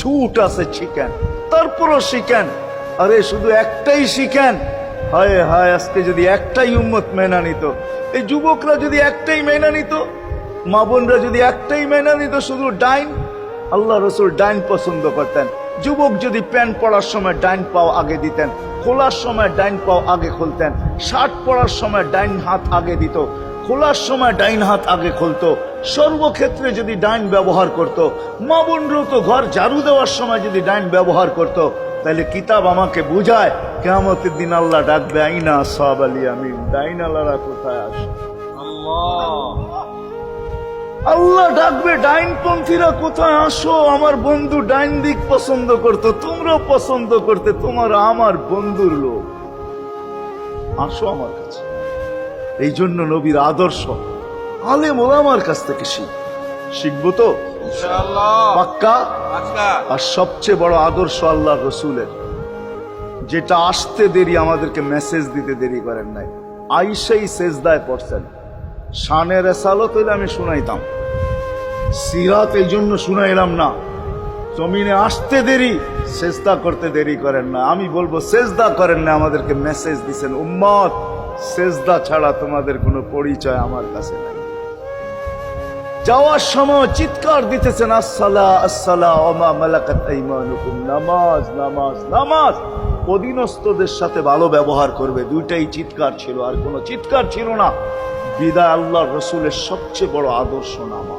ছুট আছে শিখেন, তারপরও শিখেন। আরে শুধু একটাই শিখেন। হায় হায়, আজকে যদি একটাই উম্মত মেনা নিত, এই যুবকরা যদি একটাই মেনা নিত, মা বোনরা যদি একটাই মেনা নিত, শুধু ডাইন। আল্লাহ রসুল ডাইন পছন্দ করতেন। যুবক যদি প্যান্ট পরার সময় ডাইন পাও আগে দিতেন, খোলার সময় ডাইন পাও আগে খুলতেন, শার্ট পরার সময় ডাইন হাত আগে দিত, খোলার সময় ডাইন হাত আগে খুলতো, সর্বক্ষেত্রে যদি ডাইন ব্যবহার করত। মা বোনরাও তো ঘর ঝাড়ু দেওয়ার সময় যদি ডাইন ব্যবহার করত, তাহলে কিতাব আমাকে বুঝায় কিয়ামতের দিন আল্লাহ ডাকবে, আইনা আসহাব আল ইয়ামিন, ডাইন আল্লাহরা কোথায় আসে? আল্লাহ ডাকবে, ডাইনপন্থীরা কোথায় আসো? আমার বন্ধু ডাইন দিক পছন্দ করতো, তোমরাও পছন্দ করতে, তোমার আমার বন্ধুর লোক, আসো আমার কাছে। এই জন্য নবীর আদর্শ আলেম ওলামার কাছ থেকে শিখবো তো পাক্কা। আর সবচেয়ে বড় আদর্শ আল্লাহ রসুলের, যেটা আসতে দেরি, আমাদেরকে মেসেজ দিতে দেরি করেন নাই। আইসাই সেজদায় পড়ছেন। শানের রেসালত হইলে আমি শুনাইতাম, সিরাত এই জন্য শুনাইলাম না। জমিনে আসতে দেরি, সেজদা করতে দেরি করেন না। আমি বলবো সেজদা করেন না, আমাদেরকে মেসেজ দিছেন, উম্মত সেজদা ছাড়া তোমাদের কোনো পরিচয় আমার কাছে নাই। যাওয়ার সময় চিৎকার দিতেছেন, আসসালা আসসালা ওয়া মা মালাকাত আইমানুকুম, নামাজ নামাজ নামাজ, অধীনস্থদের সাথে ভালো ব্যবহার করবে। দুইটাই চিৎকার ছিল, আর কোনো চিৎকার ছিল না। বিদায় আল্লাহর রসুলের সবচেয়ে বড় আদর্শ নামাজ।